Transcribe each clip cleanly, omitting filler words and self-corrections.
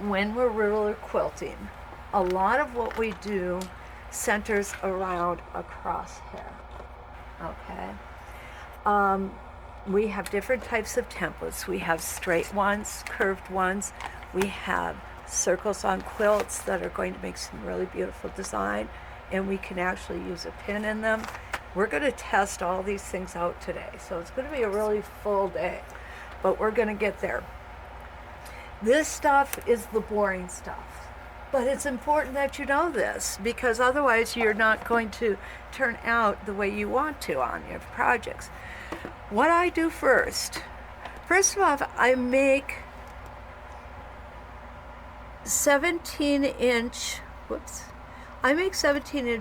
when we're ruler quilting, a lot of what we do centers around a crosshair. Okay. We have different types of templates. We have straight ones, curved ones. We have circles on quilts that are going to make some really beautiful design, and we can actually use a pin in them. We're going to test all these things out today, so it's going to be a really full day, but we're going to get there. This stuff is the boring stuff, but it's important that you know this, because otherwise you're not going to turn out the way you want to on your projects. What I do first of all, I make 17-inch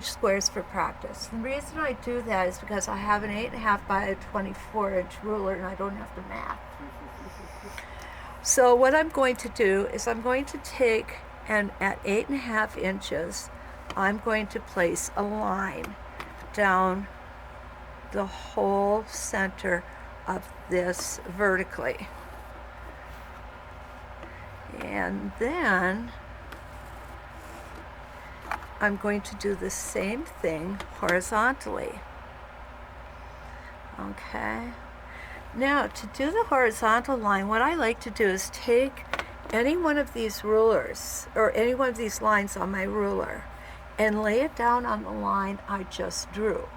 squares for practice. The reason I do that is because I have an 8.5 by a 24-inch ruler and I don't have to math. So what I'm going to do is I'm going to take, and at 8.5 inches, I'm going to place a line down the whole center of this vertically. And then I'm going to do the same thing horizontally. Okay. Now, to do the horizontal line, what I like to do is take any one of these rulers, or any one of these lines on my ruler, and lay it down on the line I just drew.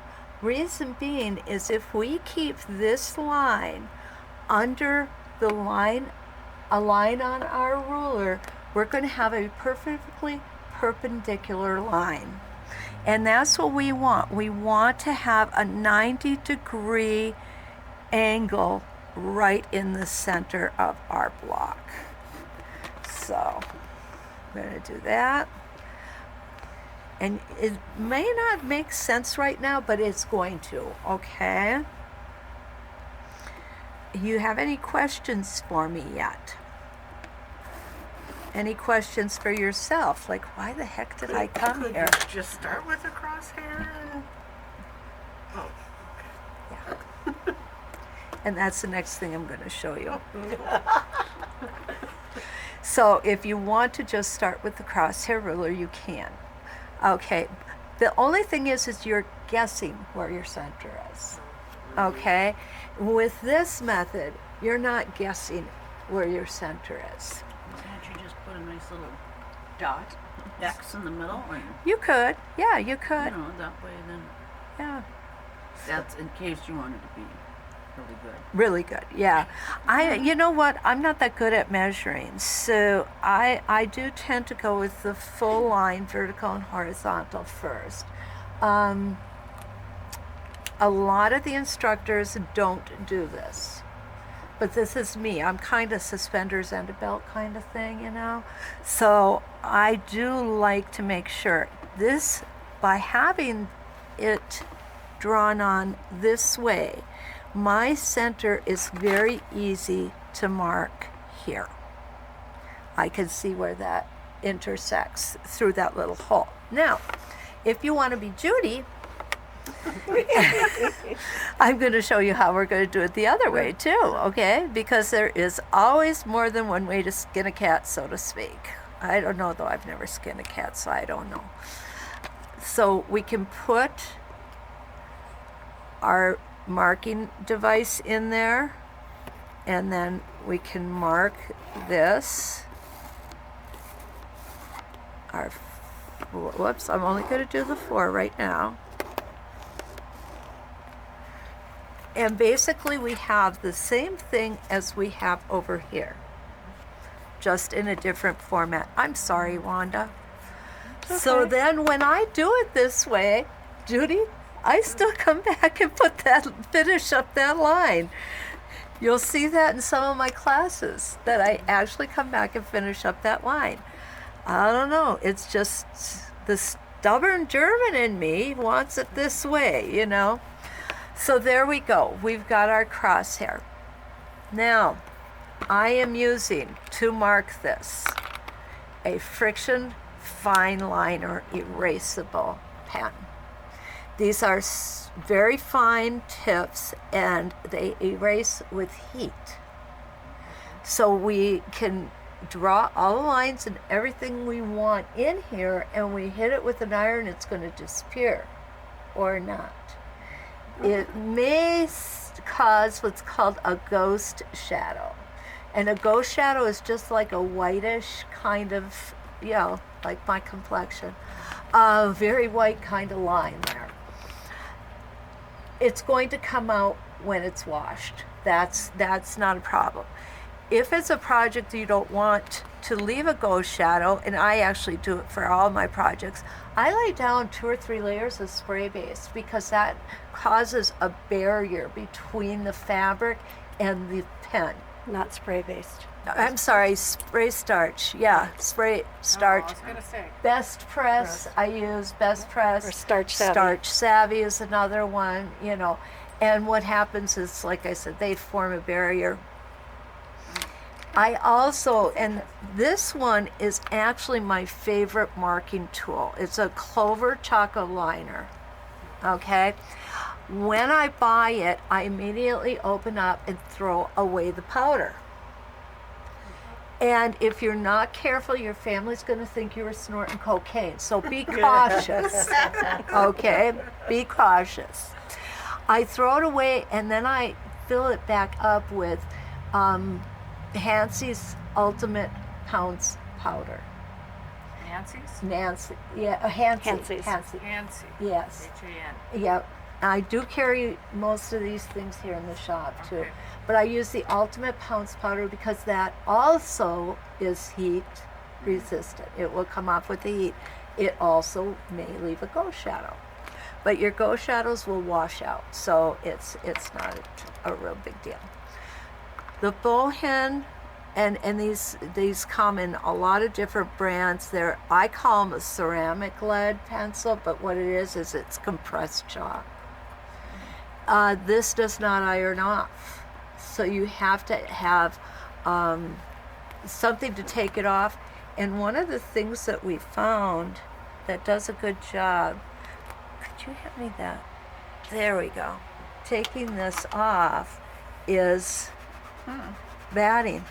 Reason being is if we keep this line under the line, a line on our ruler, we're going to have a perfectly perpendicular line. And that's what we want. We want to have a 90-degree angle right in the center of our block. So I'm going to do that. And it may not make sense right now, but it's going to, okay? You have any questions for me yet? Any questions for yourself? Like, why the heck did I come here? Could you just start with a crosshair? Oh, Yeah. And that's the next thing I'm going to show you. So if you want to just start with the crosshair ruler, you can. Okay, the only thing is you're guessing where your center is. Okay, with this method, you're not guessing where your center is. Can't you just put a nice little dot, X in the middle? And, You could, yeah, you could, that way then, yeah. that's in case you want it to be really good. Really good, yeah. You know what? I'm not that good at measuring, so I do tend to go with the full line, vertical and horizontal first. A lot of the instructors don't do this, but this is me. I'm kind of suspenders and a belt kind of thing, So I do like to make sure this, by having it drawn on this way, my center is very easy to mark here. I can see where that intersects through that little hole. Now, if you want to be Judy, I'm going to show you how we're going to do it the other way too, okay? Because there is always more than one way to skin a cat, so to speak. I don't know, though. I've never skinned a cat, so I don't know. So we can put our marking device in there, and then we can mark this. Whoops, I'm only going to do the 4 right now. And basically we have the same thing as we have over here, just in a different format. I'm sorry, Wanda. Okay. So then when I do it this way, Judy, I still come back and finish up that line. You'll see that in some of my classes, that I actually come back and finish up that line. I don't know, it's just the stubborn German in me wants it this way, So there we go, we've got our crosshair. Now, I am using, to mark this, a friction fine liner erasable pen. These are very fine tips, and they erase with heat. So we can draw all the lines and everything we want in here, and we hit it with an iron, it's going to disappear or not. It may cause what's called a ghost shadow. And a ghost shadow is just like a whitish kind of, like my complexion, a very white kind of line there. It's going to come out when it's washed. That's not a problem. If it's a project you don't want to leave a ghost shadow, and I actually do it for all my projects, I lay down 2 or 3 layers of spray base because that causes a barrier between the fabric and the pen. Not spray-based. I'm sorry, spray starch. Yeah, spray starch. Oh, I was gonna say. Best Press, I use Best Press. Or Starch Savvy. Starch Savvy is another one, And what happens is, like I said, they form a barrier. I also, and this one is actually my favorite marking tool. It's a Clover Choco Liner, okay? When I buy it, I immediately open up and throw away the powder. And if you're not careful, your family's going to think you were snorting cocaine. So be cautious, okay? Be cautious. I throw it away, and then I fill it back up with Hansy's Ultimate Pounce Powder. Nancy's? Hansy's. Nancy. Yes. H-A-N. Yep. I do carry most of these things here in the shop too. Okay. But I use the Ultimate Pounce Powder because that also is heat resistant. It will come off with the heat. It also may leave a ghost shadow. But your ghost shadows will wash out, so it's not a real big deal. The bowhen, and these come in a lot of different brands. I call them a ceramic lead pencil, but what it is it's compressed chalk. This does not iron off, so you have to have something to take it off. And one of the things that we found that does a good job, could you hand me that? There we go. Taking this off is batting.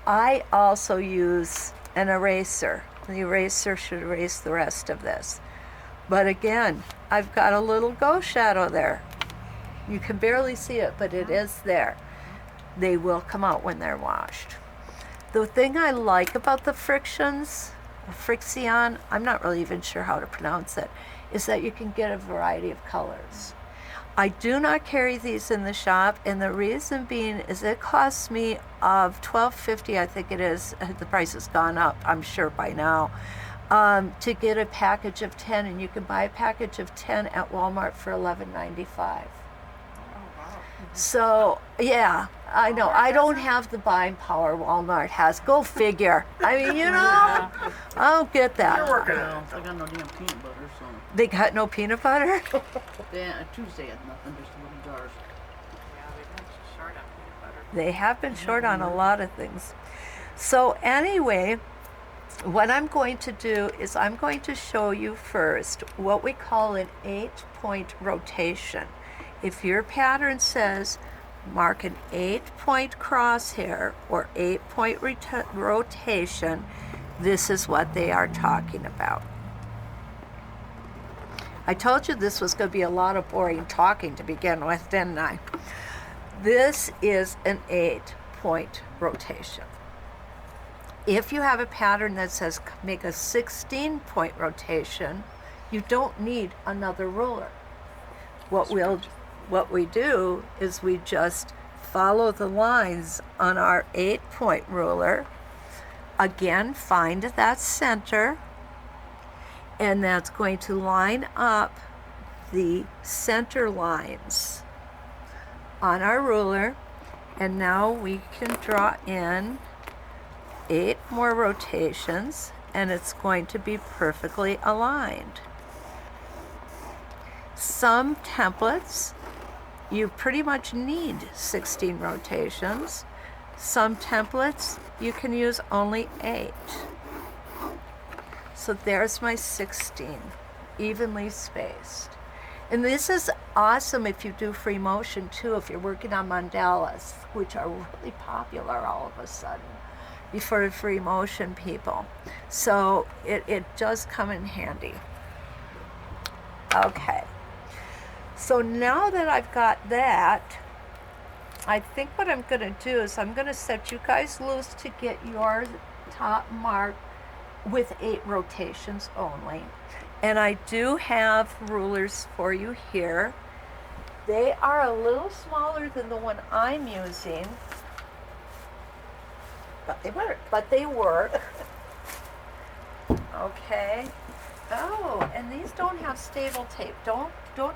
I also use an eraser. The eraser should erase the rest of this. But again, I've got a little ghost shadow there. You can barely see it, but it is there. They will come out when they're washed. The thing I like about the Frixion, I'm not really even sure how to pronounce it, is that you can get a variety of colors. I do not carry these in the shop, and the reason being is it costs me of $12.50, I think it is. The price has gone up, I'm sure by now, to get a package of 10, and you can buy a package of 10 at Walmart for $11.95. So, yeah, I know. I don't have the buying power Walmart has. Go figure. I mean, I don't get that. You're working on I got no damn peanut butter, so. They got no peanut butter? Tuesday had nothing, just little jars. Yeah, we've been short on peanut butter. They have been short on a lot of things. So anyway, what I'm going to do is I'm going to show you first what we call an 8-point rotation. If your pattern says mark an 8-point crosshair or 8-point rotation, this is what they are talking about. I told you this was going to be a lot of boring talking to begin with, didn't I? This is an 8-point rotation. If you have a pattern that says make a 16-point rotation, you don't need another ruler. What we do is we just follow the lines on our 8-point ruler. Again, find that center, and that's going to line up the center lines on our ruler. And now we can draw in 8 more rotations, and it's going to be perfectly aligned. Some templates, you pretty much need 16 rotations. Some templates, you can use only 8. So there's my 16, evenly spaced. And this is awesome if you do free motion too, if you're working on mandalas, which are really popular all of a sudden before free motion people. So it does come in handy. Okay. So now that I've got that, I think what I'm going to do is I'm going to set you guys loose to get your top mark with 8 rotations only. And I do have rulers for you here. They are a little smaller than the one I'm using, But they work. but they work. Okay. Oh, and these don't have stable tape. Don't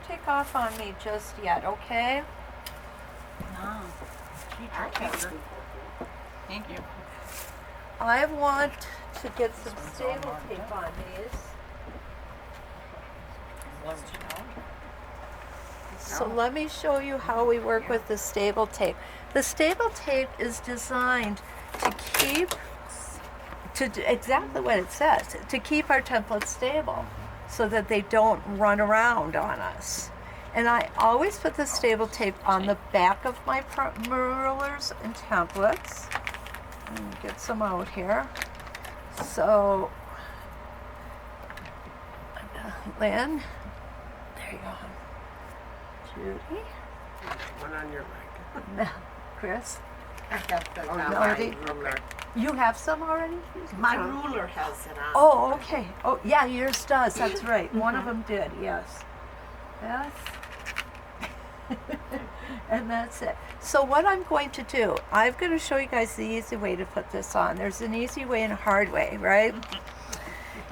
take off on me just yet, okay? No. Teacher. Thank you. I want to get some stable tape on these. So let me show you how we work with the stable tape. The stable tape is designed to keep, exactly what it says, to keep our templates stable so that they don't run around on us. And I always put the stable tape on the back of my rulers and templates. Let me get some out here. So, Lynn, there you go. Judy, One on your mic. no, Chris, I have the Melody. ruler. you have some already? My ruler has it on. Oh, okay. Oh, yeah, yours does. That's right. One of them did. Yes. Yes. And that's it. So what I'm going to do, I'm going to show you guys the easy way to put this on. There's an easy way and a hard way, right?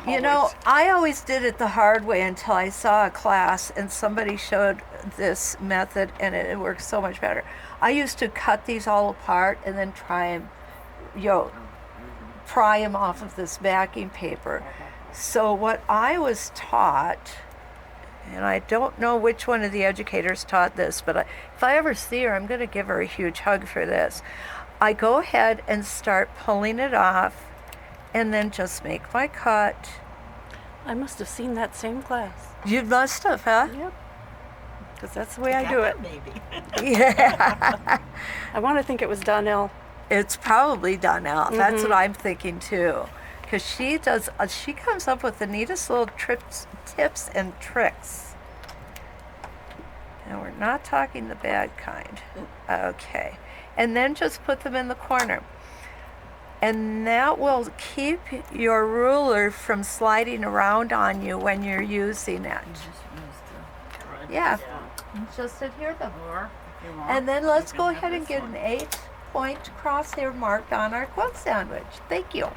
You know, I always did it the hard way until I saw a class and somebody showed this method and it works so much better. I used to cut these all apart and then try and, pry them off of this backing paper. So what I was taught, and I don't know which one of the educators taught this, but if I ever see her, I'm going to give her a huge hug for this. I go ahead and start pulling it off and then just make my cut. I must have seen that same class. You must have, huh? Yep. Because that's the way I do it. Maybe. Yeah. I want to think it was Donnell. It's probably done out. That's what I'm thinking too. Because she does, she comes up with the neatest little tips and tricks. And we're not talking the bad kind. Okay. And then just put them in the corner. And that will keep your ruler from sliding around on you when you're using it. Just use the red. Yeah. Just adhere them. Or, if you want, And then you let's can go have ahead and this get one. an 8-point crosshair marked on our quilt sandwich. Thank you.